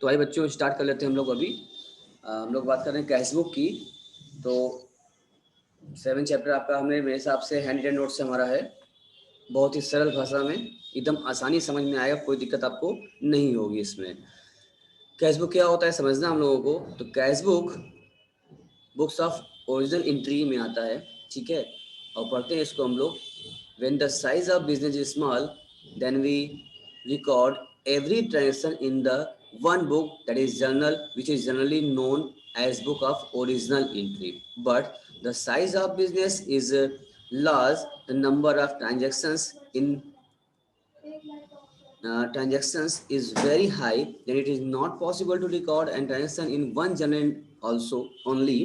तो भाई बच्चों स्टार्ट कर लेते हैं हम लोग अभी। हम लोग बात कर रहे हैं कैश बुक की। तो 7 चैप्टर आपका हमने मेरे हिसाब से हैंड रिटन नोट से हमारा है, बहुत ही सरल भाषा में, एकदम आसानी समझ में आएगा, कोई दिक्कत आपको नहीं होगी इसमें। कैश बुक क्या होता है समझना हम लोगों को। तो cash book books of original entry में आता है, ठीक है। और पढ़ते हैं इसको हम लोग। When the size of business is small then we record every transaction in the one book, that is journal, which is generally known as book of original entry. But the size of business is large, the number of transactions is very high, then it is not possible to record and transaction in one journal also only.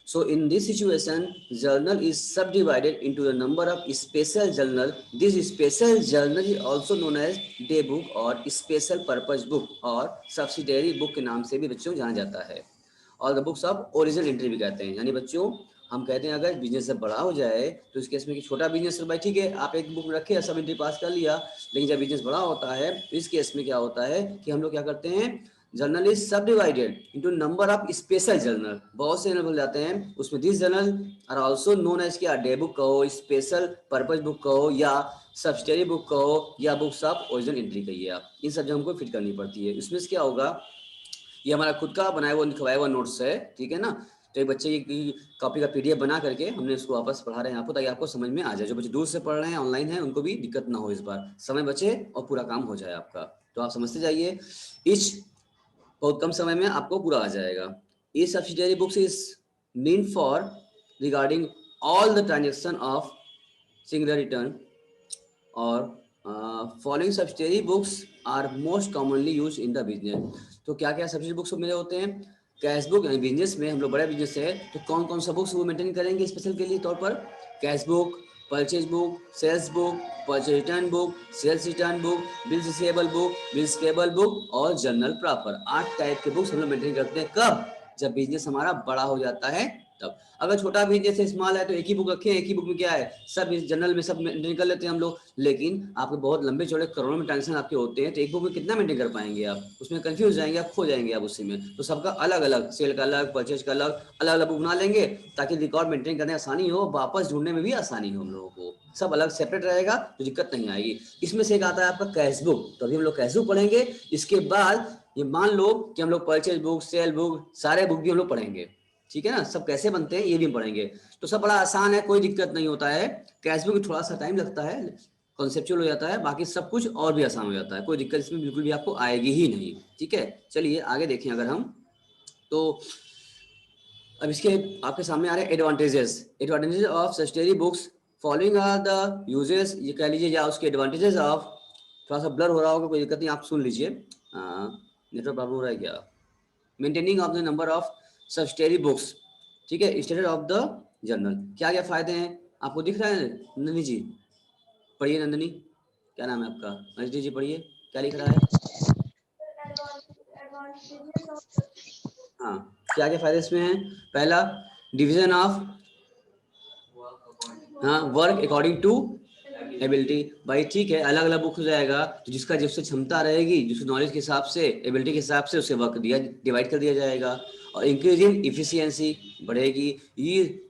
So in this situation, journal is subdivided into the number of special journal. This special journal is also known as day book और special purpose book और subsidiary book के नाम से भी बच्चों जाना जाता है। और the books of original entry भी कहते हैं। यानी बच्चों हम कहते हैं अगर बिजनेस से बड़ा हो जाए तो इस केस में कि छोटा बिजनेस भाई ठीक है, आप एक बुक में रखे सब एंट्री पास कर लिया, लेकिन जब बिजनेस बड़ा होता है तो इस केस में क्या होता है कि हम लोग क्या करते हैं, journal is subdivided into number of special journal. बहुत से जर्नल बन जाते हैं उसमें। This journal are also known as क्या, डे बुक कहो, स्पेशल पर्पज बुक कहो, या सब्सिडरी बुक कहो, या बुक्स ऑफ ओरिजिनल एंट्री कहिए आप। इन सब हमको फिट करनी पड़ती है। इसमें क्या होगा, ये हमारा खुद का बनाया हुआ लिखवाया हुआ नोट्स है, ठीक है ना। तो एक बच्चे की कॉपी का पीडीएफ बना करके हमने इसको वापस पढ़ा रहे हैं आपको, ताकि आपको समझ में आ जाए। जो बच्चे दूर से पढ़ रहे हैं ऑनलाइन है उनको भी दिक्कत ना हो, इस बार समय बचे और पूरा काम हो जाए आपका। तो आप समझते जाइए, इच बहुत कम समय में आपको पूरा आ जाएगा। ये subsidiary books is mean for regarding all the transaction of singular return और following subsidiary books are most commonly use in the business. तो क्या क्या सब्सिडियरी बुक्स मेरे होते हैं, कैश बुक यानी बिजनेस में हम लोग बड़ा बिजनेस है तो कौन कौन सा बुक्स वो मेंटेन करेंगे स्पेशल के लिए तौर पर, cash book, purchase book, sales book, purchase return book, sales return book, bills receivable book, bills payable book और जर्नल प्रॉपर। 8 टाइप के बुक्स हम लोग मेंटेन करते हैं। कब, जब बिजनेस हमारा बड़ा हो जाता है तब। अगर छोटा बिजनेस है, स्मॉल है, तो एक ही बुक रखें, एक ही बुक में क्या है सब जनरल में सब मेंटेन कर लेते हैं हम लोग। लेकिन आपके बहुत लंबे चौड़े करोड़ों में ट्रांजेक्शन आपके होते हैं तो एक बुक में कितना मेंटेन कर पाएंगे आप, उसमें कंफ्यूज जाएंगे आप, खो जाएंगे आप उसी में। तो सबका अलग अलग, सेल का अलग, परचेज का अलग, अलग अलग बुक बना लेंगे ताकि रिकॉर्ड मेंटेन करने आसानी हो, वापस ढूंढने में भी आसानी हो हम लोगों को। सब अलग सेपरेट रहेगा तो दिक्कत नहीं आएगी। इसमें से एक आता है आपका कैश बुक, तो अभी हम लोग कैश बुक पढ़ेंगे। इसके बाद ये मान लो कि हम लोग परचेज बुक, सेल बुक, सारे बुक भी हम लोग पढ़ेंगे, ठीक है ना। सब कैसे बनते हैं ये भी पढ़ेंगे। तो सब बड़ा आसान है, कोई दिक्कत नहीं होता है। कैश बुक थोड़ा सा टाइम लगता है, कॉन्सेप्चुअल हो जाता है, बाकी सब कुछ और भी आसान हो जाता है। कोई दिक्कत इसमें बिल्कुल भी आपको आएगी ही नहीं, ठीक है। चलिए आगे देखें अगर हम, तो अब इसके आपके सामने आ रहे हैं advantages of subsidiary books. Following are the uses, ये कह लीजिए, या उसके एडवांटेजेस ऑफ, थोड़ा सा ब्लर हो रहा होगा, कोई दिक्कत नहीं, आप सुन लीजिए। नेटवर्क प्रॉब्लम हो रहा है क्या। Maintaining of the number of subsidiary books, ठीक है, स्टेटस ऑफ द जर्नल। क्या क्या फायदे हैं आपको दिख रहा है नंदिनी जी, पढ़िए नंदिनी, क्या नाम है आपका, नंदिनी जी पढ़िए क्या लिख रहा है। हाँ, क्या क्या फायदे इसमें हैं। पहला, डिवीजन ऑफ, हाँ, वर्क अकॉर्डिंग टू एबिलिटी। भाई ठीक है, अलग अलग बुक हो जाएगा तो जिसका जिससे क्षमता रहेगी, जिसकी नॉलेज के हिसाब से, एबिलिटी के हिसाब से उसे वर्क दिया डिवाइड कर दिया जाएगा। और इंक्रीज इन इफिशियंसी बढ़ेगी।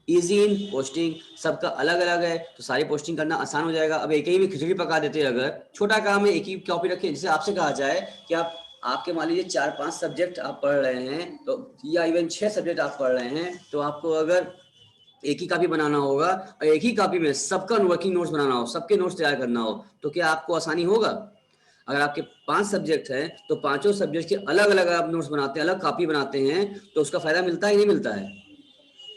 इजी इन पोस्टिंग, सबका अलग अलग है तो सारी पोस्टिंग करना आसान हो जाएगा। अब एक ही में खिचड़ी पका देते हैं, अगर छोटा काम है एक ही कॉपी रखें, जैसे आपसे कहा जाए कि आप आपके मान लीजिए 4-5 सब्जेक्ट आप पढ़ रहे हैं तो, या इवन 6 सब्जेक्ट आप पढ़ रहे हैं तो आपको अगर एक ही कॉपी बनाना होगा और एक ही कॉपी में सबका वर्किंग नोट्स बनाना हो, सबके नोट्स तैयार करना हो, तो क्या आपको आसानी होगा। अगर आपके 5 सब्जेक्ट हैं तो पांचों सब्जेक्ट के अलग अलग आप नोट्स बनाते हैं, अलग कॉपी बनाते हैं, तो उसका फायदा मिलता है कि नहीं मिलता है।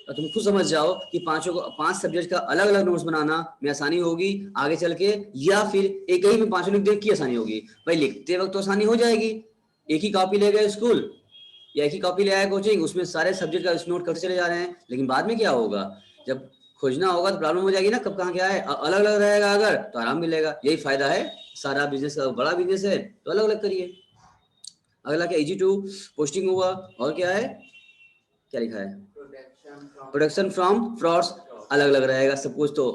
तो तुम खुद समझ जाओ कि पांचों को 5 सब्जेक्ट का अलग अलग नोट्स बनाना में आसानी होगी आगे चल के, या फिर एक ही में पांचों लिख देने की आसानी होगी। भाई लिखते वक्त तो आसानी हो जाएगी, एक ही कॉपी ले गए स्कूल या एक ही कॉपी ले आया कोचिंग, उसमें सारे सब्जेक्ट का नोट करते चले जा रहे हैं, लेकिन बाद में क्या होगा, जब खोजना होगा तो प्रॉब्लम हो जाएगी ना, कब कहाँ क्या है। अलग अलग रहेगा अगर तो आराम मिलेगा, यही फायदा है। सारा बिजनेस का बड़ा बिजनेस है तो अलग अलग करिए। अगला क्या, इजी टू पोस्टिंग हुआ, और क्या है, क्या लिखा है, प्रोटेक्शन फ्रॉम फ्रॉड्स, अलग अलग रहेगा सब कुछ। तो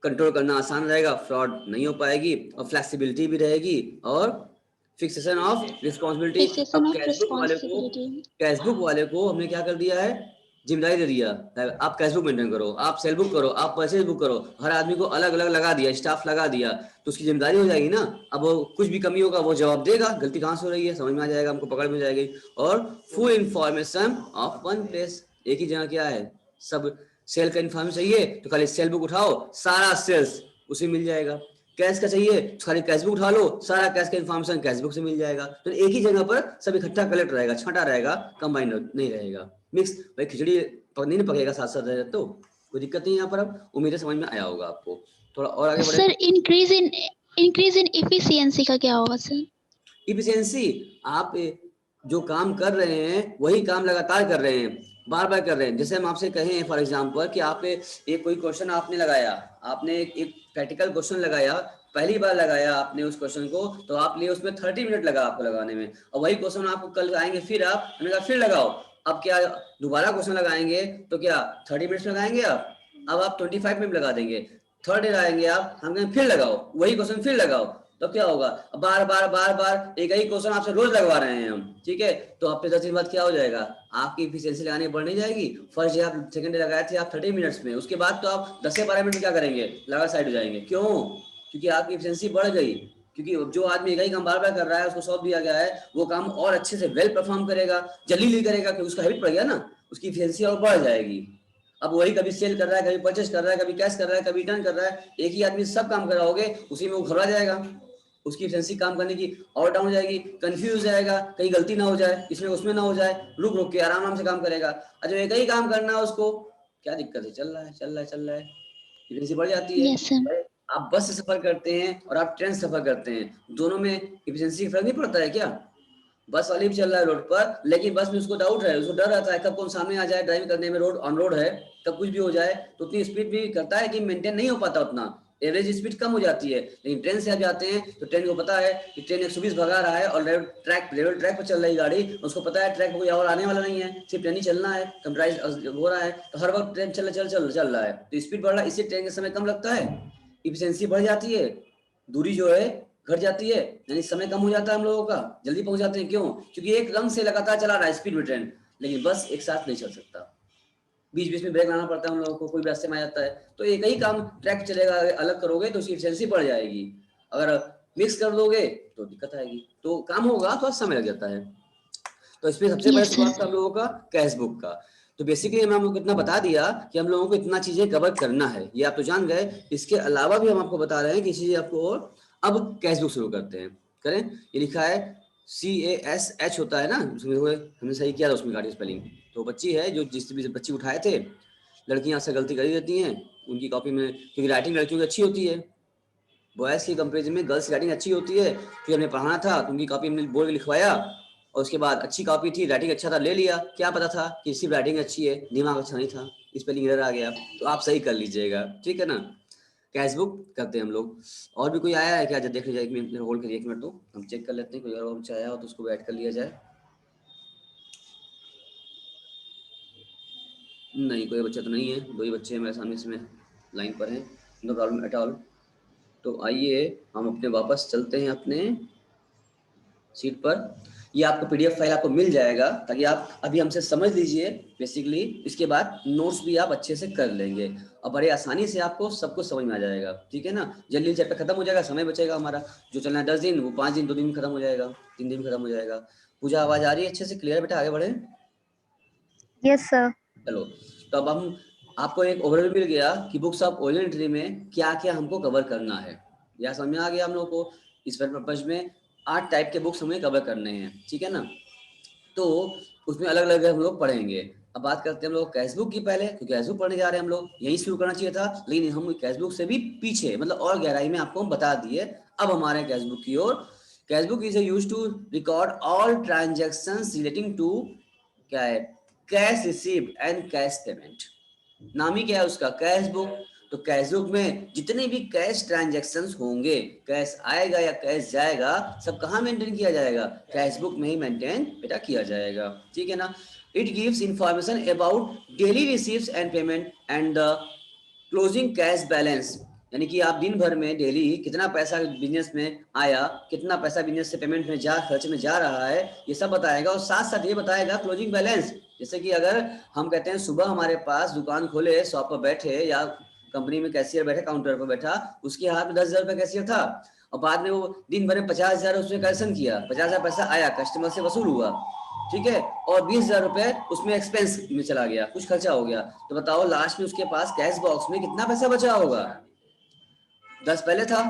कंट्रोल करना आसान रहेगा, फ्रॉड नहीं हो पाएगी, और फ्लेक्सिबिलिटी भी रहेगी, और फिक्सेशन ऑफ रिस्पॉन्सिबिलिटी। फिक्सेशन अब ऑफ रिस्पॉन्सिबिलिटी। कैशबुक वाले को हमने क्या कर दिया है, जिम्मेदारी दे दिया, आप कैशबुक मेंटेन करो, आप सेल बुक करो, आप परचेज बुक करो, हर आदमी को अलग अलग लगा दिया, स्टाफ लगा दिया, तो उसकी जिम्मेदारी हो जाएगी ना। अब वो कुछ भी कमी होगा वो जवाब देगा, गलती कहाँ से हो रही है समझ में आ जाएगा, हमको पकड़ में जाएगी। और full information of one place, एक ही जगह क्या है, सब सेल का इन्फॉर्मेशन चाहिए तो खाली सेल बुक उठाओ, सारा सेल्स उसे मिल जाएगा। कैश का चाहिए तो खाली कैश बुक उठा लो, सारा कैश का इन्फॉर्मेशन कैश बुक से मिल जाएगा। तो एक ही जगह पर सब इकट्ठा कलेक्ट रहेगा, छटा रहेगा, कंबाइंड नहीं रहेगा, मिक्स। भाई खिचड़ी नहीं पकेगा साथ साथ रहेगा, तो कोई दिक्कत नहीं यहाँ पर। अब उम्मीद है समझ में आया होगा आपको। थोड़ा और आगे बढ़े। सर इंक्रीज इन इफिशियंसी का क्या होगा सर? इफिशियंसी, आप जो काम कर रहे हैं वही काम लगातार कर रहे हैं, बार बार कर रहे हैं। जैसे हम आपसे कहें फॉर एग्जांपल कि आप एक कोई क्वेश्चन आपने लगाया, आपने एक प्रैक्टिकल क्वेश्चन लगाया, पहली बार लगाया आपने उस क्वेश्चन को, तो आप लिए उसमें 30 मिनट लगा आपको लगाने में, और वही क्वेश्चन आपको कल आएंगे फिर आप हमने कहा फिर लगाओ। अब क्या दोबारा क्वेश्चन लगाएंगे तो क्या 30 मिनट्स लगाएंगे आप, अब आप 25 मिनट लगा देंगे। थर्ड डे आएंगे आप, हम कहें फिर लगाओ वही क्वेश्चन फिर लगाओ, तो क्या होगा, बार बार बार बार एक ही क्वेश्चन आपसे रोज लगवा रहे हैं हम, ठीक है। तो हफ्ते 10 दिन बाद क्या हो जाएगा, आपकी इफिशियंसी लगाने बढ़ नहीं जाएगी। फर्स्ट डे आप सेकंड डे लगाए थे आप 30 मिनट्स में, उसके बाद तो आप 10 से 12 मिनट में क्या करेंगे, लगा साइड हो जाएंगे। क्यों? क्योंकि आपकी इफिशियंसी बढ़ गई, क्योंकि जो आदमी एक ही काम बार बार कर रहा है उसको सौंप दिया गया है, वो काम और अच्छे से वेल परफॉर्म करेगा, जल्दी करेगा, क्योंकि उसका हैबिट पड़ गया ना, उसकी इफिशियंसी और बढ़ जाएगी। अब वही कभी सेल कर रहा है, कभी परचेज कर रहा है, कभी कैश कर रहा है, कभी रिटर्न कर रहा है, एक ही आदमी सब काम कराओगे उसी में वो घबरा जाएगा, उसकी एफिशिएंसी काम करने की और डाउन हो जाएगी, कंफ्यूज हो जाएगा, कहीं गलती ना हो जाए, इसमें उसमें ना हो जाए, रुक रुक के आराम आराम से काम करेगा। अच्छा एक ही काम करना है उसको, क्या दिक्कत है, चल रहा है चल रहा है चल रहा है, एफिशिएंसी बढ़ जाती है। Yes sir. आप बस से सफर करते हैं और आप ट्रेन से सफर करते हैं, दोनों में एफिशिएंसी फर्क नहीं पड़ता है क्या? बस वाली भी चल रहा है रोड पर, लेकिन बस में उसको डाउट है, उसको डर रहता है कब कौन सामने आ जाए, ड्राइविंग करने में रोड ऑन रोड है, कब कुछ भी हो जाए, तो उतनी स्पीड भी करता है कि मेंटेन नहीं हो पाता, उतना एवरेज स्पीड कम हो जाती है। लेकिन ट्रेन से आप जाते हैं तो ट्रेन को पता है कि ट्रेन 120 भगा रहा है और लेवल ट्रैक पर चल रही गाड़ी, उसको पता है ट्रैक पर कोई और आने वाला नहीं है, सिर्फ ट्रेन ही चलना है, कंप्यूटराइज हो रहा है, तो हर वक्त ट्रेन चल रहा है, तो स्पीड बढ़ रहा है, इससे ट्रेन के समय कम लगता है, इफिशियंसी बढ़ जाती है, दूरी जो है घट जाती है, यानी समय कम हो जाता है हम लोगों का, जल्दी पहुंच जाते हैं। क्यों? क्योंकि एक रंग से लगातार चला रहा है स्पीड में ट्रेन, लेकिन बस एक साथ नहीं चल सकता, बीच बीच में ब्रेक लाना पड़ता है हम लोगों को, कोई रास्ते में आ जाता है, तो एक ही काम ट्रैक चलेगा, अलग करोगे तो उसकी एफिशिएंसी बढ़ जाएगी, अगर मिक्स कर दोगे तो दिक्कत आएगी, तो काम होगा तो समय लग जाता है। तो इसमें सबसे बड़ा यस सर। शुरुआत था हम लोगों का कैश बुक का। तो बेसिकली हम लोग को इतना बता दिया कि हम लोगों को इतना चीजें कवर करना है, ये आप तो जान गए। इसके अलावा भी हम आपको बता रहे हैं कि चीजें आपको और, अब कैश बुक शुरू करते हैं, करें। ये लिखा है CASH होता है ना, उसमें हमने सही किया था उसमें गाड़ी स्पेलिंग। तो बच्ची है जो जिस भी बच्ची उठाए थे, लड़कियां से गलती कर ही देती हैं उनकी कॉपी में, क्योंकि राइटिंग लड़कियों की अच्छी होती है, बॉयज़ की कंपेरिजन में गर्ल्स की राइटिंग अच्छी होती है। फिर हमने पढ़ाना था तो उनकी कॉपी हमने बोर्ड में लिखवाया, और उसके बाद अच्छी कॉपी थी, राइटिंग अच्छा था, ले लिया, क्या पता था कि सिर्फ राइटिंग अच्छी है, दिमाग अच्छा नहीं था, स्पेलिंग एरर आ गया, तो आप सही कर लीजिएगा, ठीक है ना। कैश बुक करते हैं हम लोग। और भी कोई आया है क्या? जब देख लीजिए, एक मिनट होल्ड करिए, एक मिनट तो हम चेक कर लेते हैं, कोई और बच्चा आया हो तो उसको ऐड कर लिया जाए। नहीं कोई बच्चा तो नहीं है, दो ही बच्चे हैं मेरे सामने इसमें लाइन पर हैं, नो प्रॉब्लम एट ऑल। तो आइए हम अपने वापस चलते हैं अपने सीट पर। ये आपको पीडीएफ फाइल आपको मिल जाएगा, ताकि आप अभी हमसे समझ लीजिए बेसिकली, इसके बाद नोट्स भी आप अच्छे से कर लेंगे और बड़े आसानी से आपको सब कुछ समझ में आ जाएगा, ठीक है ना। जल्दी चैप्टर खत्म हो जाएगा, समय बचेगा हमारा, जो चलना है 10 दिन वो 5 दिन 2 दिन में खत्म हो जाएगा, 3 दिन में खत्म हो जाएगा। पूजा आवाज आ रही है अच्छे से क्लियर? बेटा आगे बढ़े। Yes sir. चलो, तो अब हम आपको एक ओवरव्यू मिल गया कि बुक्स ऑफ ओरिजिनल एंट्री में क्या क्या हमको कवर करना है, या समझ में आ गया हम लोग को। इस पर्पज में 8 टाइप के बुक्स हमें कवर करने हैं, ठीक है ना। तो उसमें अलग अलग हम लोग पढ़ेंगे। अब बात करते हैं हम लोग कैश बुक की पहले, क्योंकि कैश बुक पढ़ने जा रहे हैं हम लोग, यही शुरू करना चाहिए था, लेकिन हम कैश बुक से भी पीछे, मतलब और गहराई में आपको हम बता दिए। अब हमारे कैश बुक की ओर। Cash book is used to record all transactions relating to, क्या है, cash received and cash payment. नाम ही क्या है उसका, कैश बुक। तो कैश बुक में जितने भी कैश ट्रांजैक्शंस होंगे, कैश आएगा या कैश जाएगा, सब कहाँ मेंटेन किया जाएगा, कैश बुक में ही मेंटेन बेटा किया जाएगा, ठीक है ना। It gives information about daily receives and payment and the closing cash balance यानी कि आप दिन भर में डेली कितना पैसा बिजनेस में आया, कितना पैसा बिजनेस से पेमेंट में खर्च में जा रहा है, ये सब बताएगा। और साथ साथ ये बताएगा क्लोजिंग बैलेंस। जैसे कि अगर हम कहते हैं सुबह हमारे पास दुकान खोले, शॉप पर बैठे या कंपनी में कैशियर बैठे, काउंटर पर बैठा, उसके हाथ में 10,000 रुपये कैशियर था और बाद में वो दिन भर में 50,000 उसने कलेक्शन किया, 50,000 पैसा आया, कस्टमर से वसूल हुआ, ठीक है, और 20,000 रुपये उसमें एक्सपेंस में चला गया, कुछ खर्चा हो गया, तो बताओ लास्ट में उसके पास कैश बॉक्स में कितना पैसा बचा होगा? 10 पहले था,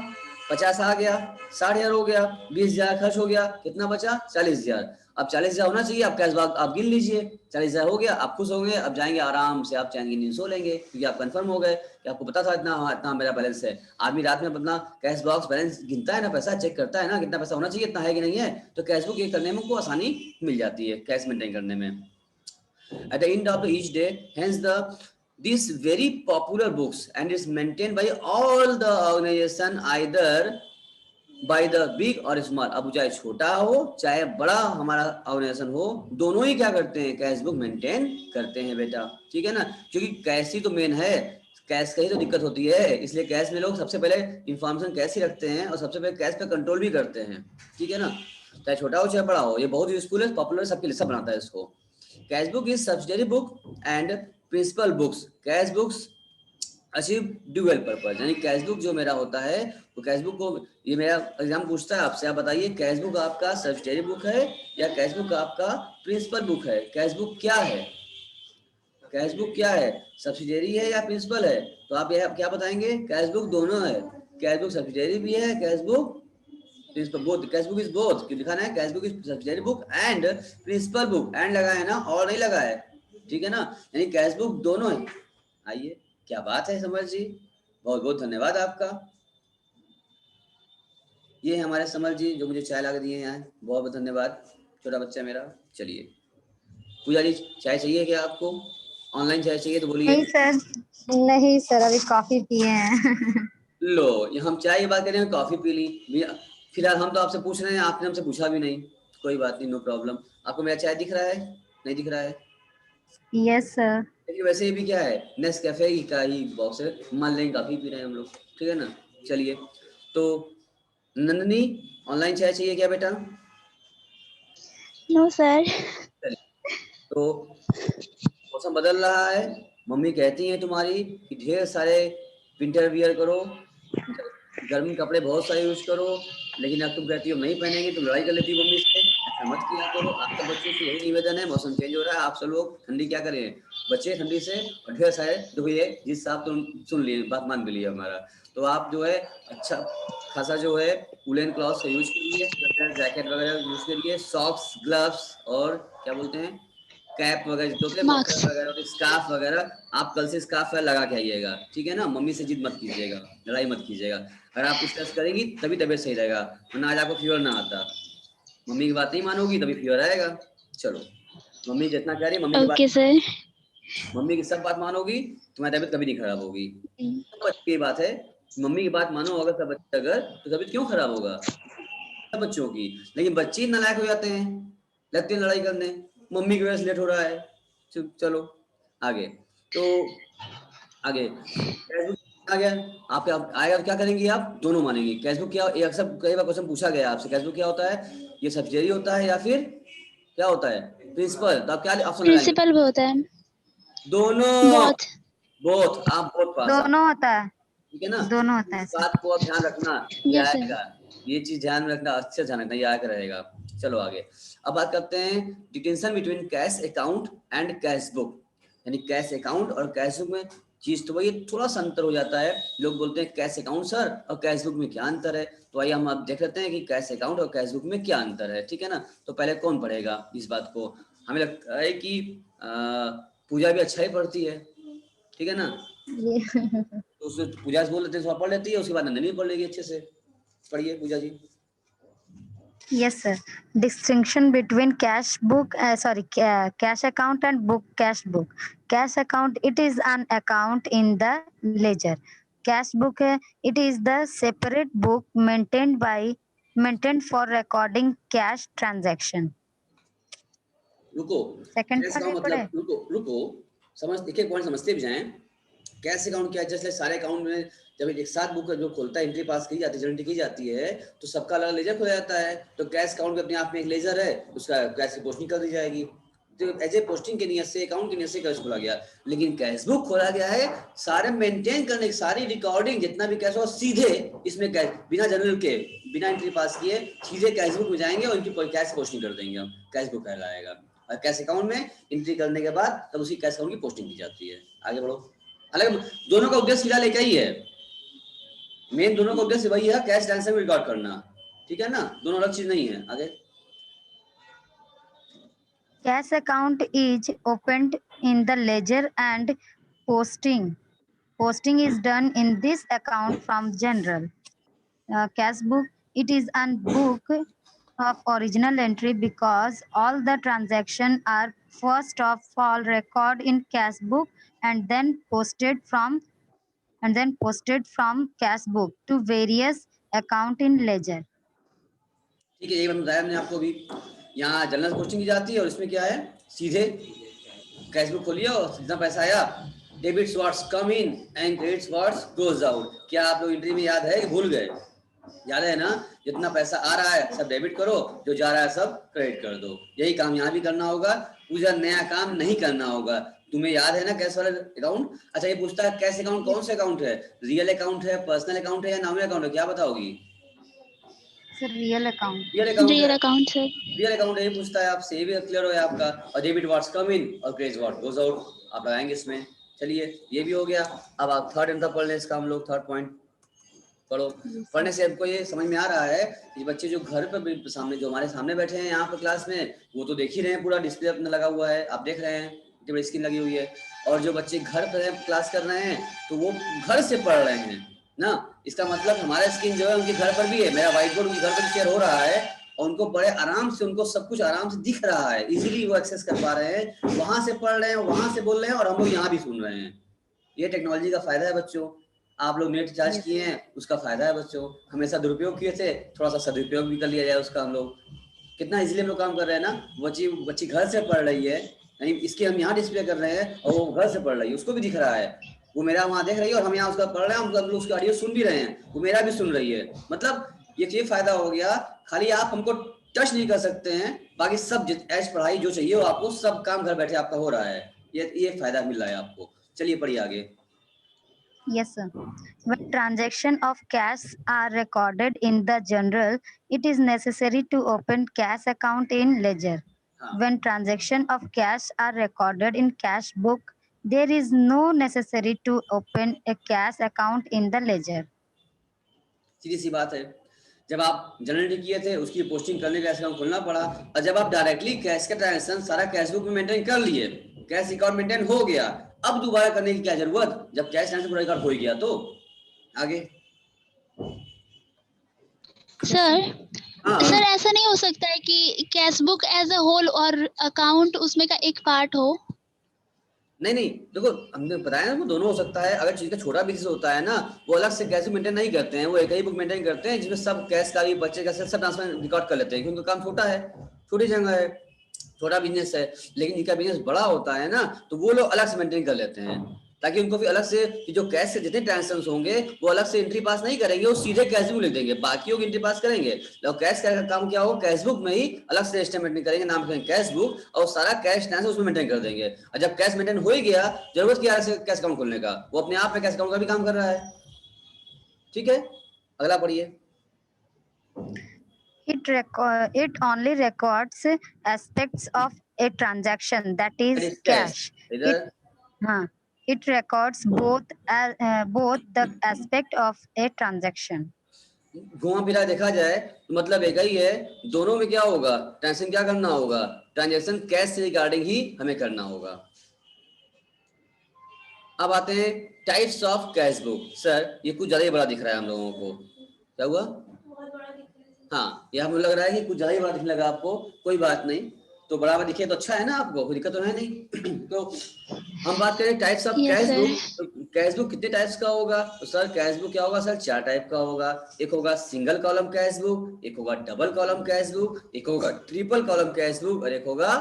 50 आ गया, 60,000 हो गया, 20,000 खर्च हो गया, कितना बचा? 40,000। अब 40,000 होना चाहिए, आप कैश बैक आप गिन लीजिए, 40,000 हो गया, आप खुश होंगे, अब जाएंगे आराम से, आप चैन की नींद सो लेंगे, क्योंकि आप कंफर्म हो गए कि आपको पता था इतना, हाँ इतना मेरा बैलेंस है। आदमी रात में अपना कैश बॉक्स बैलेंस गिनता है ना, पैसा चेक करता है ना, कितना पैसा होना चाहिए, इतना है कि नहीं है, तो कैश बुक ये करने में उनको आसानी मिल जाती है, कैश मेंटेन करने में। At the end of each day, hence these very popular books and is maintained by all the organization, either by the big or small। अब चाहे छोटा हो चाहे बड़ा हमारा ऑर्गेनाइजेशन हो, दोनों ही क्या करते हैं? कैश बुक मेंटेन करते हैं बेटा, ठीक है ना, क्योंकि कैश ही तो मेन है, कैश का ही तो दिक्कत होती है, इसलिए कैश में लोग सबसे पहले इंफॉर्मेशन कैश ही रखते हैं और सबसे पहले कैश पे कंट्रोल भी करते हैं, ठीक है ना, चाहे छोटा हो चाहे बड़ा हो, ये बहुत यूजफुल है, पॉपुलर सबके लिए, सब बनाता है इसको। Cash book is subsidiary book and principal books. Cash books achieve dual purpose, यानी कैश बुक जो मेरा होता है, तो कैश बुक को, ये मेरा एग्जाम पूछता है आपसे, आप बताइए कैश बुक आपका सब्सिडरी बुक है या कैश बुक आपका प्रिंसिपल बुक है? कैश बुक क्या है? कैश बुक क्या है? सब्सिडरी है या प्रिंसिपल है? तो आप ये क्या बताएंगे? कैश बुक दोनों है, कैश बुक सब्सिडरी भी है, cash book principal, both, cash book is both, क्यों लिखा है cash book is subsidiary book and principal book, and लगा है ना, और नहीं लगा है, ठीक है ना, यानी कैश बुक दोनों है। आइए, क्या बात है समर जी, बहुत बहुत धन्यवाद आपका। ये हमारे समर जी जो मुझे चाय ला के दिए हैं यहाँ, बहुत बहुत धन्यवाद, छोटा बच्चा मेरा। चलिए पूजा जी, चाय चाहिए क्या आपको? ऑनलाइन चाय चाहिए तो बोलिए। नहीं सर, नहीं सर, अभी कॉफी पिए हैं। लो, ये हम चाय की बात कर रहे हैं, कॉफी पी ली, फिलहाल हम तो आपसे पूछ रहे हैं, आपने हमसे पूछा भी नहीं, कोई बात नहीं, नो प्रॉब्लम। आपको मेरा चाय दिख रहा है? नहीं दिख रहा है? Yes sir. लेकिन वैसे ही भी क्या है, नेस्कैफे का ही बॉक्स है, मान लेंगे काफी पी रहे हैं हम लोग, ठीक है ना। चलिए, तो नंदनी, ऑनलाइन चाय चाहिए क्या बेटा? No sir. तो मौसम बदल रहा है, मम्मी कहती हैं तुम्हारी कि ढेर सारे विंटर वियर करो, गर्म कपड़े बहुत सारे यूज करो, लेकिन अब तुम कहती हो नहीं पहनेंगे, तुम लड़ाई कर लेती हो मम्मी से, ऐसा मत किया करो। आप सब बच्चों से यही निवेदन है, मौसम चेंज हो रहा है, आप सब लोग ठंडी क्या करें, बच्चे ठंडी से, और ढेर सारे देखो ये जिस आप तुम सुन लिए, बात मान भी लिया हमारा, तो आप जो है अच्छा खासा जो है वुलन क्लॉथ का यूज करिए, स्वेटर जैकेट वगैरह यूज करिए, सॉक्स ग्लव्स और क्या बोलते हैं कैप वगैरह जो होते हैं, मार्क्स। मफलर वगैरह, स्कार्फ वगैरह, आप कल से स्कार्फ लगा के आइएगा, ठीक है ना। मम्मी से जिद मत कीजिएगा, लड़ाई मत कीजिएगा, अगर आप कुछ टेस्ट करेंगी तभी तबीयत सही रहेगा, वरना आज आपको फीवर ना आता, मम्मी की बात नहीं मानोगी तभी फीवर आएगा। चलो, मम्मी जितना कह रही है, मम्मी की ओके बात, सर। मम्मी की सब बात मानोगी, तुम्हारी तबीयत कभी नहीं खराब होगी। सब बच्चे की बात है, मम्मी की बात मानो, अगर सब बच्चे अगर, तो तबीयत क्यों खराब होगा सब बच्चों की। लेकिन बच्चे नालायक हो जाते हैं, लगते हैं लड़ाई करने, मम्मी की वजह से लेट हो रहा है। चलो आगे, तो आगे कैशबुक आ गया, आप क्या आएगा तो क्या करेंगी आप? दोनों मानेंगे। कैशबुक क्या, एक अक्सर कई बार क्वेश्चन पूछा गया आपसे, कैशबुक क्या होता है? ये सब्सिडरी होता है या फिर क्या होता है? प्रिंसिपल। तो आप क्या ऑप्शन लगाएंगे? प्रिंसिपल भी होता है। दोनों, बहुत। बोथ, आप बहुत पास आप, दोनों होता है, ठीक है ना। दोनों होता इस है सर। बात को आप ध्यान रखना, ये यस सर। आएगा, ये चीज ध्यान में रखना, अच्छे ध्यान रखना, ये आगे रहेगा। चलो आगे, अब बात करते हैं detention between cash account and cash book, यानी कैश अकाउंट और कैश बुक में चीज तो वही, थोड़ा सा अंतर हो जाता है। लोग बोलते हैं कैश अकाउंट सर और कैश बुक में क्या अंतर है, तो आइए हम आप देख लेते हैं कि कैश अकाउंट और कैश बुक में क्या अंतर है, ठीक है ना। तो पहले कौन पढ़ेगा इस बात को? हमें लगता है कि पूजा भी अच्छा ही पढ़ती है, ठीक है ना, ये तो उसने पूजा से बोल लेते हैं, थोड़ा पढ़ लेती है, उसके बाद नंदनी पढ़ लेगी अच्छे से। पढ़िए पूजा जी। yes sir. Distinction between cash book, cash account and book cash book. Cash account, it is an account in the ledger. Cash book है, it is the separate book maintained for recording cash transaction. रुको, second cash part का भी पढ़े? मतलब, रुको रुको, समझ, एक एक पॉइंट समझते भी जाएं। कैश अकाउंट क्या है? जैसे सारे अकाउंट में जब एक साथ बुक जो खोलता है, एंट्री पास की जाती है, जनरेट की जाती है, तो सबका अलग लेजर खुला जाता है। तो कैश अकाउंट भी अपने आप में एक लेजर है, उसका कैश की पोस्टिंग कर दी जाएगी। तो एज ए पोस्टिंग की नियत से, अकाउंट की नियत से कैश खोला गया। लेकिन कैश बुक खोला गया है सारे मेंटेन करने की, सारी रिकॉर्डिंग जितना भी कैश हो सीधे इसमें कैश, बिना जनरल के, बिना एंट्री पास किए सीधे कैश बुक में जाएंगे और इनकी कैश पोस्टिंग कर देंगे, हम कैश बुक कहलाएगा। और कैश अकाउंट में एंट्री करने के बाद तब उसी कैश अकाउंट की पोस्टिंग की जाती है। आगे बढ़ो। अलग दोनों का उद्देश्य फिलहाल एक ही है, मेन दोनों का उद्देश्य वही है, कैश ट्रांजैक्शन में रिकॉर्ड करना, ठीक है ना, दोनों अलग चीज नहीं है। आगे। Cash account is opened in the ledger and posting is done in this account from general. Cash book, it is a book of original entry because all the transactions are first of all recorded in cash book and then posted from cash book to various account in ledger. ठीक है, ये बताया हमने आपको भी। यहाँ general posting की जाती है और इसमें क्या है, सीधे कैश बुक खोलिए और जितना पैसा आया, debits what's come in and credits what's goes out. क्या आप लोग एंट्री में याद है कि भूल गए? याद है ना, जितना पैसा आ रहा है सब डेबिट करो, जो जा रहा है सब क्रेडिट कर दो। यही काम यहाँ भी करना होगा, पूरा नया काम नहीं करना होगा। तुम्हें याद है ना कैश वाला अकाउंट? अच्छा, ये पूछता है कैश अकाउंट कौन सा अकाउंट है, रियल अकाउंट है, पर्सनल अकाउंट है या नॉमिनल अकाउंट है, क्या बताओगी? Sir, real account. Real account real है, अकाउंट सर। रियल अकाउंट यही पूछता है आपसे, ये भी क्लियर हो गया आपका। और डेबिट व्हाट्स कम इन और क्रेडिट व्हाट गोज आउट आप लगाएंगे इसमें। चलिए ये भी हो गया। अब आप थर्ड आंसर पढ़ लें इसका, हम लोग थर्ड पॉइंट पढ़ो। पढ़ने से आपको ये समझ में आ रहा है कि बच्चे जो घर पर सामने, जो हमारे सामने बैठे हैं यहाँ पर क्लास में, वो तो देख ही रहे हैं, पूरा डिस्प्ले अपना लगा हुआ है, आप देख रहे हैं इतनी बड़ी स्क्रीन लगी हुई है। और जो बच्चे घर पर क्लास कर रहे हैं तो वो घर से पढ़ रहे हैं ना, इसका मतलब हमारा स्क्रीन जो है उनके घर पर भी है, मेरा व्हाइट बोर्ड उनके घर पर शेयर हो रहा है और उनको बड़े आराम से, उनको सब कुछ आराम से दिख रहा है, इजीली वो एक्सेस कर पा रहे हैं, वहां से पढ़ रहे हैं, वहां से बोल रहे हैं और हम लोग यहाँ भी सुन रहे हैं। ये टेक्नोलॉजी का फायदा है बच्चों। आप लोग नेट रिचार्ज किए हैं, उसका फायदा है बच्चों। हमेशा दुरुपयोग किए थे, थोड़ा सा सदुपयोग भी कर लिया जाए उसका। हम लोग कितना इजीली हम लोग काम कर रहे हैं ना। बच्ची घर से पढ़ रही है, नहीं इसके हम यहाँ डिस्प्ले कर रहे हैं और वो घर से पढ़ रही है, उसको भी दिख रहा है, वो मेरा वहाँ देख रही है और हम यहाँ उसका पढ़ रहे हैं, हम लोग उसका ऑडियो सुन भी रहे हैं, वो मेरा भी सुन रही है। मतलब ये फायदा हो गया। खाली आप हमको टच नहीं कर सकते हैं, बाकी सब एज पढ़ाई जो चाहिए वो आपको सब काम घर बैठे आपका हो रहा है। ये फायदा मिल रहा है आपको। चलिए पढ़िए आगे। Yes, sir. When transaction of cash are recorded in the journal, it is necessary to open cash account in ledger. When transaction of cash are recorded in cash book, there is no necessary to open a cash account in the ledger. सीधी सी बात है, जब आप generate किए थे उसकी posting करने का account खोलना पड़ा, और जब आप डायरेक्टली कैश का ट्रांजेक्शन सारा कैश बुक में मेंटेन कर लिए, कैश अकाउंट मेंटेन हो गया, अब दोबारा करने की क्या जरूरत, जब कैश ट्रांजेक्शन पूरा रिकॉर्ड हो गया। तो आगे सर हाँ सर ऐसा नहीं हो सकता है कि cash book as a whole और अकाउंट उसमें का एक पार्ट हो? नहीं देखो, हमने बताया ना वो दोनों हो सकता है। अगर चीज का छोटा बिजनेस होता है ना, वो अलग से कैश मेंटेन नहीं करते हैं, वो एक ही बुक मेंटेन करते हैं जिसमें सब कैश का भी, बच्चे का सब ट्रांसफर रिकॉर्ड कर लेते हैं, क्योंकि उनका काम छोटा है, छोटी जगह है, छोटा बिजनेस है। लेकिन इनका बिजनेस बड़ा होता है ना, तो वो लोग अलग से मेंटेन कर लेते हैं, ताकि उनको भी अलग से कि जो कैश से जितने ट्रांजेक्शन होंगे वो अलग से एंट्री पास नहीं करेंगे, वो सीधे कैश बुक लिख देंगे, बाकी एंट्री पास करेंगे। तो कैश का काम क्या होगा, कैश बुक में ही अलग से एस्टिमेट करेंगे, नाम करेंगे कैश बुक, और सारा कैश ट्रांजेक्शन उसमें मेंटेन कर देंगे। और जब कैश मेंटेन हो ही गया, जरूरत क्या है कैश अकाउंट खोलने का, वो अपने आप में कैश अकाउंट का भी काम कर रहा है। ठीक है, अगला पढ़िए। It only records aspects of a transaction, that is cash. It records both the aspect of a transaction. घुमा फिरा देखा जाए तो मतलब एक ही है, दोनों में क्या होगा, ट्रांजेक्शन क्या करना होगा, ट्रांजेक्शन कैश से रिगार्डिंग ही हमें करना होगा। अब आते हैं types of cash book. Sir ये कुछ ज्यादा ही बड़ा दिख रहा है हम लोगों को, क्या हुआ? हाँ, ये हमें लग रहा है कि कुछ ज्यादा ही बड़ा दिखने लगा आपको, कोई बात नहीं, तो बड़ा दिखे तो अच्छा है ना, आपको कोई दिक्कत तो है नहीं। तो हम बात करें टाइप्स ऑफ कैश बुक। तो कैश बुक कितने टाइप्स का होगा? तो सर कैश बुक क्या होगा सर, 4 टाइप का होगा। एक होगा सिंगल कॉलम कैश बुक, एक होगा डबल कॉलम कैश बुक, एक होगा ट्रिपल कॉलम कैश बुक और एक होगा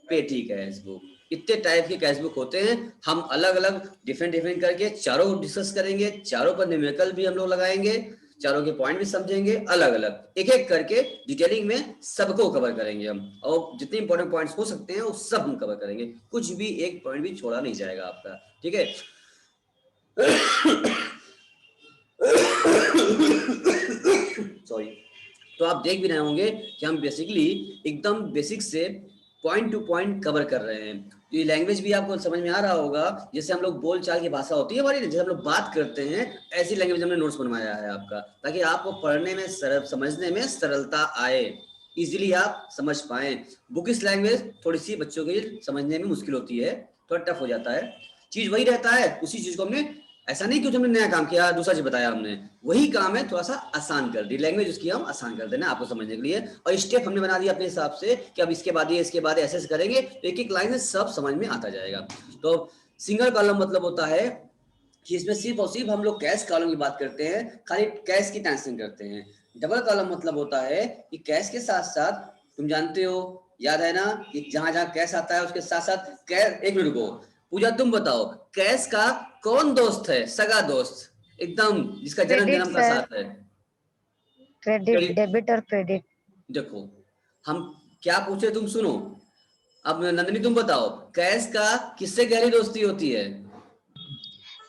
पेटी कैश बुक। इतने टाइप के कैश बुक होते हैं, हम अलग अलग डिफरेंट करके चारों डिस्कस करेंगे, चारों पर न्यूमेरिकल भी हम लोग लगाएंगे, चारों के पॉइंट भी समझेंगे, अलग अलग एक एक करके डिटेलिंग में सबको कवर करेंगे हम, और जितने इंपॉर्टेंट पॉइंट्स हो सकते हैं वो सब हम कवर करेंगे, कुछ भी एक पॉइंट भी छोड़ा नहीं जाएगा आपका, ठीक है। सॉरी। तो आप देख भी रहे होंगे कि हम बेसिकली एकदम बेसिक से पॉइंट टू पॉइंट कवर कर रहे हैं। तो ये लैंग्वेज भी आपको समझ में आ रहा होगा, जैसे हम लोग बोल चाल की भाषा होती है हमारी, जैसे हम लोग बात करते हैं, ऐसी लैंग्वेज हमने नोट्स बनवाया है आपका, ताकि आपको पढ़ने में सरल, समझने में सरलता आए, इजीली आप समझ पाए। बुक इस लैंग्वेज थोड़ी सी बच्चों के लिए समझने में मुश्किल होती है, थोड़ा टफ हो जाता है, चीज वही रहता है, उसी चीज को हमने, ऐसा नहीं कि हमने नया काम किया दूसरा चीज बताया, हमने वही काम है थोड़ा सा आसान कर दी, लैंग्वेज उसकी हम आसान कर देना आपको समझने के लिए, और स्टेप हमने बना दिया अपने हिसाब से कि अब इसके बाद ये, इसके बाद ऐसे करेंगे तो एक एक लाइन में सब समझ में आता जाएगा। तो सिंगल कॉलम मतलब होता है कि इसमें सिर्फ और सिर्फ हम लोग कैश कॉलम की बात करते हैं, खाली कैश की ट्रांजेक्शन करते हैं। डबल कॉलम मतलब होता है कि कैश के साथ साथ, तुम जानते हो, याद है ना, कि जहां जहां कैश आता है उसके साथ साथ कैश, एक मिनट को पूजा तुम बताओ, कैश का कौन दोस्त है, सगा दोस्त, एकदम जिसका जन्म क्रेडिट जन्म का सर, साथ है? क्रेडिट, डेबिट और क्रेडिट। देखो हम क्या पूछे, तुम सुनो, अब नंदिनी तुम बताओ, कैश का किससे गहरी दोस्ती होती है?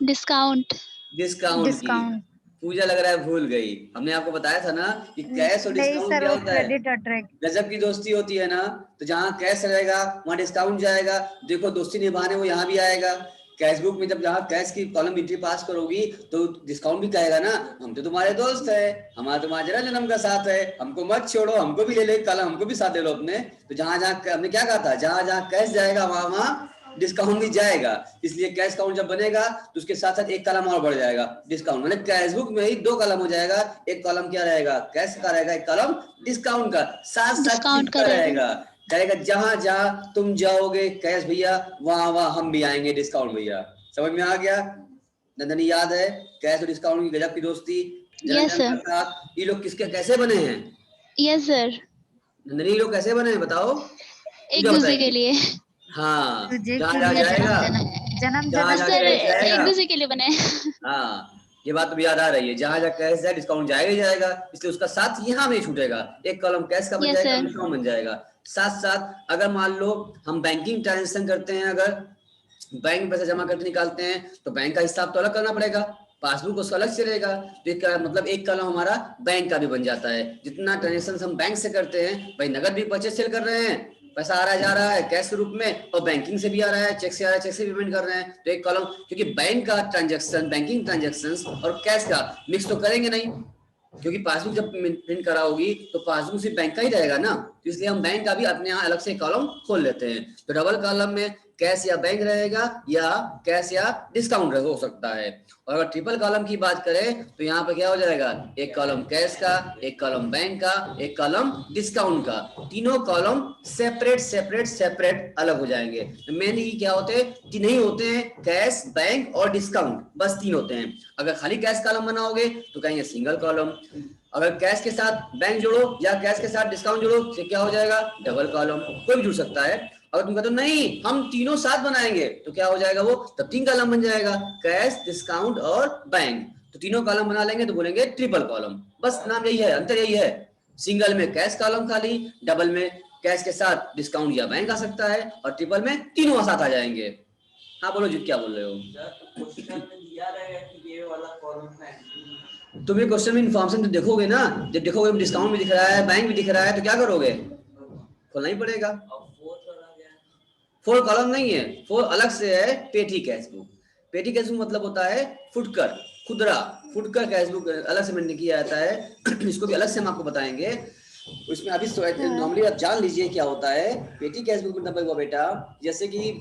डिस्काउंट। डिस्काउंट की। डिस्काउंट। पूजा लग रहा है भूल गई, हमने आपको बताया था ना कि कैश और नहीं डिस्काउंट सर, क्या वो होता है, क्रेडिट और ट्रेक। गजब की दोस्ती होती है ना। तो जहाँ कैश रहेगा वहां डिस्काउंट जाएगा, देखो दोस्ती निभाने वो यहाँ भी आएगा। कैश बुक में जब जहाँ कैश की कॉलम एंट्री पास करोगी तो डिस्काउंट भी कहेगा ना, हम तो तुम्हारे दोस्त है, हमारा तुम्हारा जरा जन्म का साथ है, हमको मत छोड़ो, हमको भी ले लो कॉलम, हमको भी साथ ले लो अपने। तो जहाँ जहाँ हमने क्या कहा था, जहाँ जहाँ कैश जाएगा वहां वहां डिस्काउंट भी जाएगा, इसलिए कैश काउंट जब बनेगा तो उसके साथ साथ एक कॉलम और बढ़ जाएगा, डिस्काउंट, मतलब कैश बुक में ही दो कॉलम हो जाएगा, एक कॉलम क्या रहेगा कैश का रहेगा, एक कॉलम डिस्काउंट का, साथ साथ डिस्काउंट चिपका करेगा। रहेगा, कहेगा जहां जहां तुम जाओगे कैश भैया वहां वहां हम भी आएंगे डिस्काउंट भैया। समझ में आ गया? नंदनी याद है कैश और डिस्काउंट की गजब की दोस्ती, जन्म यस जन्म सर। का साथ। ये लोग किसके कैसे बने हैं यस सर। नंदनी, ये लोग कैसे बने हैं बताओ, एक पूजा दूसरे के बताएगी। लिए। हाँ, तुझे जहां के जहां लिए जाएगा, जन्म जन्म जहां जन्म जहां के सर कैश लिए। जाएगा, एक दूसरे के लिए बने। हाँ ये बात तो याद आ रही है, जहां जहां कैश जाए डिस्काउंट जाएगा ही जाएगा, इसलिए उसका साथ यहाँ नहीं छूटेगा, एक कॉलम कैश का बन यस जाएगा, सर। डिस्काउंट बन जाएगा। साथ साथ अगर मान लो हम बैंकिंग ट्रांजेक्शन करते हैं, अगर बैंक में पैसा जमा करके निकालते हैं तो बैंक का हिसाब तो अलग करना पड़ेगा, पासबुक उसका अलग चलेगा, तो एक मतलब एक कॉलम हमारा बैंक का भी बन जाता है। जितना ट्रांजेक्शन हम बैंक से करते हैं, भाई नगद भी परचेज सेल कर रहे हैं, पैसा आ रहा जा रहा है कैश के रूप में, और बैंकिंग से भी आ रहा है, चेक से आ रहा है, चेक से पेमेंट कर रहे हैं, तो एक कॉलम, क्योंकि बैंक का ट्रांजेक्शन, बैंकिंग ट्रांजेक्शन और कैश का मिक्स तो करेंगे नहीं, क्योंकि पासबुक जब प्रिंट कराओगी तो पासबुक सिर्फ बैंक का ही रहेगा ना, तो इसलिए हम बैंक का भी अपने यहाँ अलग से कॉलम खोल लेते हैं। तो डबल कॉलम में कैश या बैंक रहेगा, या कैश या डिस्काउंट हो सकता है। और अगर ट्रिपल कॉलम की बात करें तो यहाँ पे क्या हो जाएगा, एक कॉलम कैश का, एक कॉलम बैंक का, एक कॉलम डिस्काउंट का, तीनों कॉलम सेपरेट सेपरेट सेपरेट अलग हो जाएंगे। मेनली क्या होते हैं, तीन ही होते हैं, कैश, बैंक और डिस्काउंट, बस तीन होते हैं। अगर खाली कैश कॉलम बनाओगे तो कहेंगे सिंगल कॉलम, अगर कैश के साथ बैंक जोड़ो या कैश के साथ डिस्काउंट जोड़ो तो क्या हो जाएगा, डबल कॉलम, कोई भी जुड़ सकता है। अगर तुम कहते हो नहीं हम तीनों साथ बनाएंगे तो क्या हो जाएगा, वो तब तीन कॉलम बन जाएगा, कैश, डिस्काउंट और बैंक, तो तीनों कॉलम बना लेंगे तो बोलेंगे ट्रिपल कॉलम। बस नाम यही है, अंतर यही है, सिंगल में कैश कॉलम खाली, डबल में कैश के साथ डिस्काउंट या बैंक आ सकता है, और ट्रिपल में तीनों साथ आ जाएंगे। हाँ बोलो जी, क्या बोल रहे हो? तुम्हें क्वेश्चन में इन्फॉर्मेशन तो देखोगे ना, जब देखोगे डिस्काउंट भी दिख रहा है, बैंक भी दिख रहा है, तो क्या करोगे, खोलना ही पड़ेगा। फोर कॉलम नहीं है, फोर अलग से है, पेटी कैश बुक। पेटी कैश बुक मतलब होता है फुटकर, खुदरा फुटकर कैश बुक अलग से मेंटेन किया जाता है। इसको भी अलग से हम आपको बताएंगे, उसमें अभी नॉर्मली आप जान लीजिए क्या होता है। पेटी कैश बुक मतलब हुआ बेटा, जैसे कि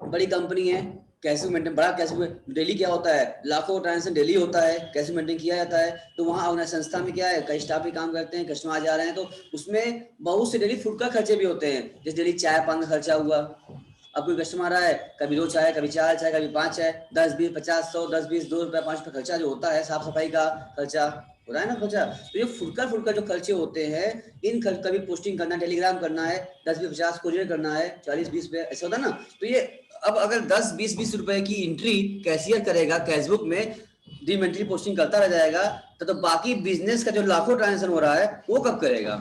बड़ी कंपनी है, कैसे मेंटेन, बड़ा कैसे डेली क्या होता है, लाखों ट्रांजेक्शन डेली होता है, कैसे मेंटेन किया जाता है। तो वहाँ अपना संस्था में क्या है, कई स्टाफ भी काम करते हैं, कस्टमर आ जा रहे हैं, तो उसमें बहुत से डेली फूड का खर्चे भी होते हैं, जैसे डेली चाय पान का खर्चा हुआ। अब कोई कस्टमर आ रहा है, कभी 2 चाय, कभी 4 चाय, कभी 5 चाय, 10 20 50 100 10 20 2 रुपये 5 रुपये खर्चा जो होता है, साफ सफाई का खर्चा हो रहा है ना खर्चा। तो ये फुटकर जो खर्चे होते हैं, इन खर्च कभी पोस्टिंग करना, टेलीग्राम करना है, 10-20-50 कोरियर करना है, 40-20 पे ऐसा होता है ना। तो ये अब अगर 10-20 रुपए की एंट्री कैशियर करेगा कैशबुक में, डीमेंट्री पोस्टिंग करता रह जाएगा, तो बाकी बिजनेस का जो लाखों ट्रांजेक्शन हो रहा है वो कब करेगा?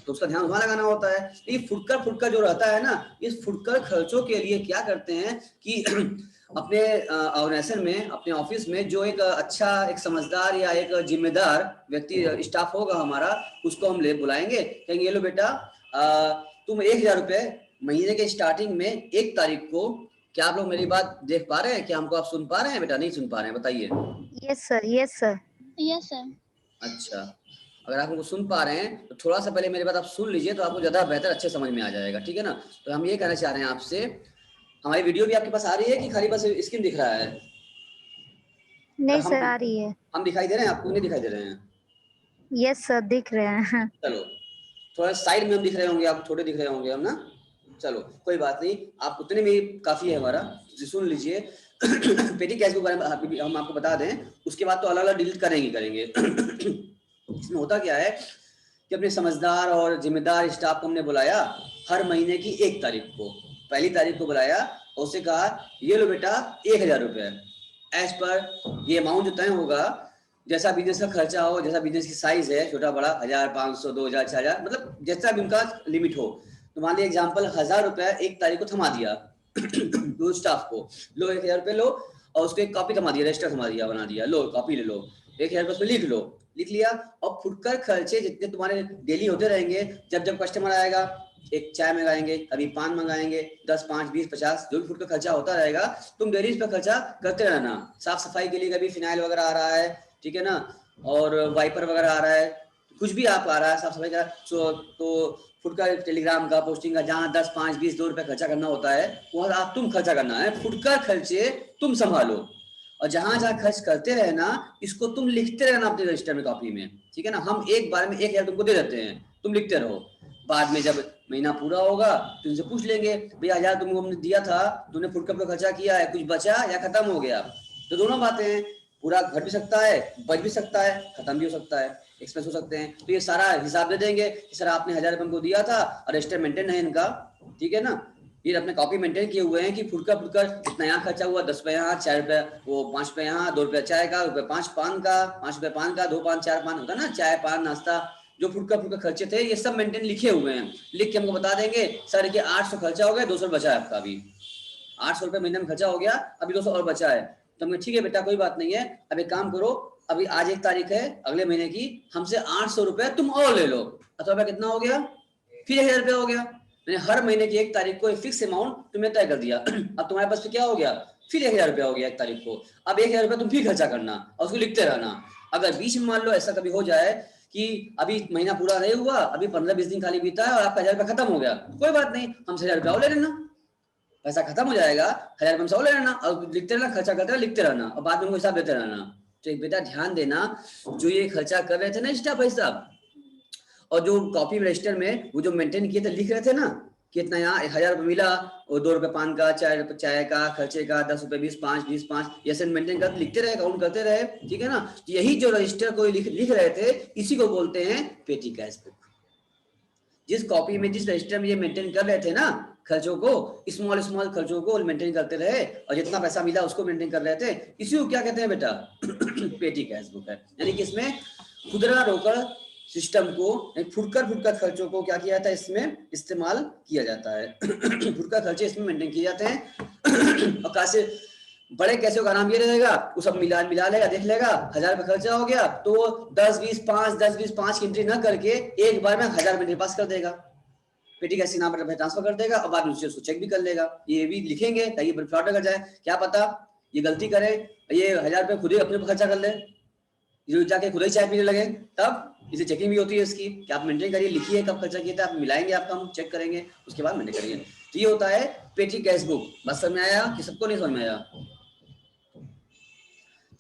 तो उसका ध्यान वहां लगाना होता है। ये फुटकर जो रहता है ना, इस फुटकर खर्चों के लिए क्या करते हैं कि अपने ऑर्गेनाइजेशन में, अपने ऑफिस में जो एक अच्छा, एक समझदार या एक जिम्मेदार व्यक्ति स्टाफ होगा हमारा, उसको हम ले बुलाएंगे, कहेंगे ये लो बेटा, तुम 1000 रुपए महीने के स्टार्टिंग में 1 तारीख को, क्या आप लोग मेरी बात देख पा रहे हैं? क्या हमको आप सुन पा रहे हैं बेटा? नहीं सुन पा रहे हैं, बताइए। Yes sir, yes sir. Yes sir. अच्छा, अगर आप हमको सुन पा रहे हैं तो थोड़ा सा पहले मेरी बात आप सुन लीजिए, तो आपको ज्यादा बेहतर अच्छे समझ में आ जाएगा, ठीक है ना। तो हम ये कहना चाह रहे हैं आपसे, हमारी वीडियो भी आपके पास आ रही है कि खाली बस स्क्रीन दिख रहा है? नहीं सर, आ रही है। हम दिखाई दे रहे हैं आपको? नहीं दिखाई दे रहे हैं? यस सर, दिख रहे हैं। चलो, थोड़ा साइड में हम दिख रहे होंगे, आप थोड़े दिख रहे होंगे हम ना। चलो कोई बात नहीं, आप उतने में काफी है हमारा। सुन लीजिए। पेटी कैशबुक बारे में हम आपको बता दें, उसके बाद तो अलग अलग डिलीट करेंगे। इसमें होता क्या है कि अपने समझदार और जिम्मेदार स्टाफ को हमने बुलाया, हर महीने की 1 तारीख को, पहली तारीख को बुलाया, और उससे कहा ये लो बेटा 1000 रुपए, एज पर ये अमाउंट जो तय होगा, जैसा बिजनेस का खर्चा हो, जैसा बिजनेस की साइज है, छोटा बड़ा, 1000, 500, 2000, 6000, मतलब जैसा भी उनका लिमिट हो। तो मान लिया एग्जाम्पल 1000 रुपए 1 तारीख को थमा दिया दो स्टाफ को, लो 1000 रुपए लो, और उसको एक कॉपी थमा दिया, रजिस्टर थमा दिया, बना दिया, लो कॉपी ले लो, 1000 रुपए उसमें लिख लो, लिख लिया। और फुटकर खर्चे जितने तुम्हारे डेली होते रहेंगे, जब जब कस्टमर आएगा, एक चाय मंगाएंगे, कभी पान मंगाएंगे, 10, 5, 20, 50 जो भी फुट का खर्चा होता रहेगा, तुम डेली इस पर खर्चा करते रहना। साफ सफाई के लिए कभी फिनाइल वगैरह आ रहा है, ठीक है ना, और वाइपर वगैरह आ रहा है, कुछ भी आप आ रहा है साफ सफाई का, तो फुट का, टेलीग्राम का, पोस्टिंग का, जहाँ 10, 5, 20, 2 रुपए खर्चा करना होता है, वहां आप तुम खर्चा करना है। फुट का खर्चे तुम संभालो, और जहां जहां खर्च करते रहना, इसको तुम लिखते रहना अपने रजिस्टर में, कॉपी में, ठीक है ना। हम एक बार में 1000 तुमको दे देते हैं, तुम लिखते रहो। बाद में जब महीना पूरा होगा तो उनसे पूछ लेंगे, भैया 1000 तुमको हमने दिया था, तुमने फुटकर पे खर्चा किया है, कुछ बचा या खत्म हो गया? तो दोनों बातें हैं, पूरा घट भी सकता है, बच भी सकता है, खत्म भी हो सकता है, एक्सपेंस हो सकते हैं। तो ये सारा हिसाब दे देंगे कि सर आपने 1000 रुपए हमको दिया था, और रजिस्टर मेंटेन है इनका, ठीक है ना, ये अपने कॉपी मेंटेन किए हुए हैं कि फुटकर इतना यहाँ खर्चा हुआ, 10 रुपए यहाँ, 4 रुपए वो, 5 रुपए यहाँ, 2 रुपए चाय का, रुपए 5 पान का, 5 रुपए पान का, 2 पान 4 पान होता है ना, चाय पान नाश्ता, जो फुटकर खर्चे थे, ये सब मेंटेन लिखे हुए हैं। लिख के हमको बता देंगे, सर कि 800 खर्चा हो गया, 200 बचा है आपका, अभी 800 रुपए महीने में खर्चा हो गया, अभी 200 और बचा है। तो हमने ठीक है बेटा, कोई बात नहीं है, अब एक काम करो, अभी आज 1 तारीख है अगले महीने की, हमसे 800 रुपए तुम और ले लो, अथवा कितना हो गया, फिर 1000 रुपया हो गया। मैंने हर महीने की 1 तारीख को एक फिक्स अमाउंट तुम्हें तय कर दिया। अब तुम्हारे पास क्या हो गया, फिर 1000 रुपया हो गया 1 तारीख को। अब 1000 रुपया तुम फिर खर्चा करना और उसको लिखते रहना। अगर बीच में मान लो ऐसा कभी हो जाए कि अभी महीना पूरा नहीं हुआ, अभी 15-20 दिन खाली बीता है और आपका 1000 रुपया खत्म हो गया, कोई बात नहीं, हमसे 1000 रुपया और ले लेना, पैसा खत्म हो जाएगा, 1000 रुपया और ले लेना, और लिखते रहना, खर्चा करते रहना, लिखते रहना, और बाद में उनको हिसाब देते रहना। तो एक बेटा ध्यान देना, जो ये खर्चा कर रहे थे ना स्टाफ भाई साहब, और जो कॉपी रजिस्टर में वो जो मेंटेन किए थे, लिख रहे थे ना कि इतना यहाँ 1000 रुपये मिला, और 2 रुपए पान का, चाय का खर्चे का, 10 रुपए 20, 5, 20, 5, ऐसे मेंटेन करते लिखते रहे, काउंट करते रहे, ठीक है ना। यही जो रजिस्टर को लिख रहे थे, इसी को बोलते हैं पेटी कैशबुक। जिस कॉपी में, जिस रजिस्टर में ये मेंटेन कर रहे थे ना खर्चों को, स्मॉल खर्चों को मेंटेन करते रहे, और जितना पैसा मिला उसको मेंटेन कर रहे थे, इसी को क्या कहते हैं बेटा, पेटी कैशबुक है। यानी कि इसमें खुदरा रोकड़ सिस्टम को, फुटकर खर्चों को क्या किया जाता है, इसमें इस्तेमाल किया जाता है। फुटकर खर्चे इसमें मेंटेन किए जाते हैं। और कैसे बड़े कैसे का नाम ये रहेगा, वो सब मिला लेगा, देख लेगा 1000 रुपये खर्चा हो गया, तो 10, 20, 5 की एंट्री ना करके एक बार में 1000 रुपये पास कर देगा, पेटी कैसे नाम पर ट्रांसफर कर देगा, और बाद में उसको चेक भी कर लेगा। ये भी लिखेंगे ताकि फ्रॉड कर जाए, क्या पता ये गलती करे, ये 1000 रुपये खुद ही अपने खर्चा कर ले, जाके खुद ही चाय पीने लगे, तब इसे चेकिंग भी होती है इसकी कि आप मेंटेन करिए, लिखिए कब खर्चा किया था, आप मिलाएंगे, आपका हम चेक करेंगे, उसके बाद मेंटेन करिए। तो ये होता है पेटी कैशबुक। बस समझ में आया कि सबको नहीं समझ में आया?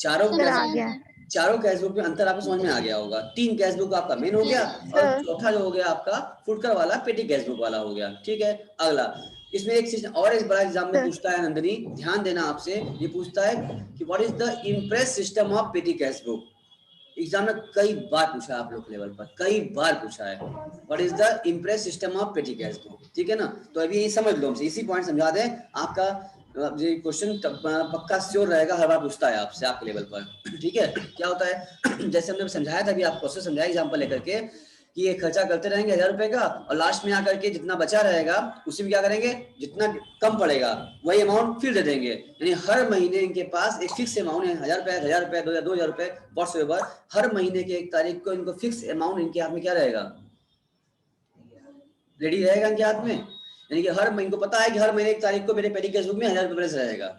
चारों कैशबुक में अंतर आपको समझ में आ गया होगा। 3 कैशबुक आपका मेन हो गया, और चौथा जो हो गया आपका फुटकर वाला पेटी कैशबुक वाला हो गया, ठीक है। अगला इसमें एक चीज और, एक बड़ा एग्जाम में पूछता है नंदनी, ध्यान देना आपसे, ये पूछता है कि what is the Impress system of पेटी कैशबुक। एग्जाम में कई बार पूछा है आप लोग लेवल पर, कई बार पूछा है, what is the impress system of पेटी कैश बुक, ठीक है ना। तो अभी ये समझ लो, हमसे इसी पॉइंट समझा दें, आपका ये क्वेश्चन पक्का श्योर रहेगा, हर बार पूछता है आपसे आपके लेवल पर, ठीक है। क्या होता है, जैसे हमने समझाया था, अभी आप प्रोसेस समझाया एग्जाम्पल लेकर के, कि ये खर्चा करते रहेंगे 1000 रुपए का, और लास्ट में आकर के जितना बचा रहेगा उसी में क्या करेंगे, जितना कम पड़ेगा वही अमाउंट फिर दे देंगे। यानी हर महीने इनके पास एक फिक्स अमाउंट है, 1000 रुपए, 1000 रुपए, 2000 रुपए, व्हाट्सएवर, हर महीने के 1 तारीख को इनको फिक्स अमाउंट इनके हाथ में क्या रहेगा, रेडी रहेगा इनके हाथ में। यानी कि हर महीने को पता है कि हर महीने 1 तारीख को मेरे पेटी कैश बुक में 1000 रुपए बैलेंस रहेगा,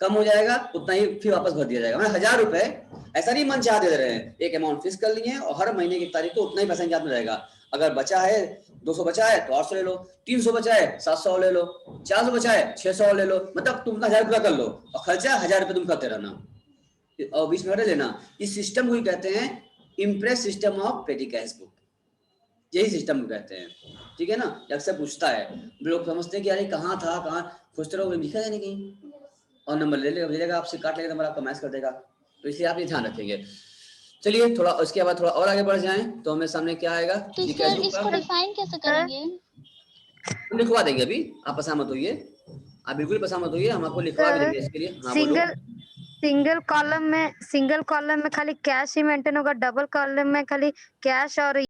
कम हो जाएगा उतना ही फिर वापस भर दिया जाएगा। मतलब 1000 रुपए ऐसा नहीं मन चाह दे रहे हैं, एक अमाउंट फिक्स कर लिए और हर महीने की 1 तारीख को उतना ही पैसा इनके हाथ में रहेगा। अगर बचा है 200 बचा है तो 800 ले लो, 300 बचा है 700 ले लो, 400 बचा है 600 ले लो, मतलब तुम 1000 रुपया कर लो और खर्चा 1000 रुपये तुम करते रहना और बीच में हटे लेना। इस सिस्टम को ही कहते हैं इम्प्रेस सिस्टम ऑफ पेटी कैश बुक, यही सिस्टम को कहते हैं, ठीक है ना। अक्सर पूछता है, लोग समझते हैं कि अरे कहाँ था, कहाँ खोजते रहो, लिखा है नहीं कहीं, और नंबर ले लेगा आपसे, काट लेगा नंबर, आपका मैच कर देगा, तो इसलिए आप ये ध्यान रखेंगे। चलिए थोड़ा उसके बाद थोड़ा और आगे बढ़ जाएं तो हमें सामने क्या आएगा, तो सर इसको डिफाइन कैसे करेंगे, लिखवा देंगे। अभी आप परेशान मत होइए, आप बिल्कुल परेशान मत होइए, हम आपको लिखवा भी देंगे इसके लिए। हाँ बोलो। सिंगल कॉलम में खाली कैश ही मेंटेन होगा, डबल कॉलम में खाली कैश और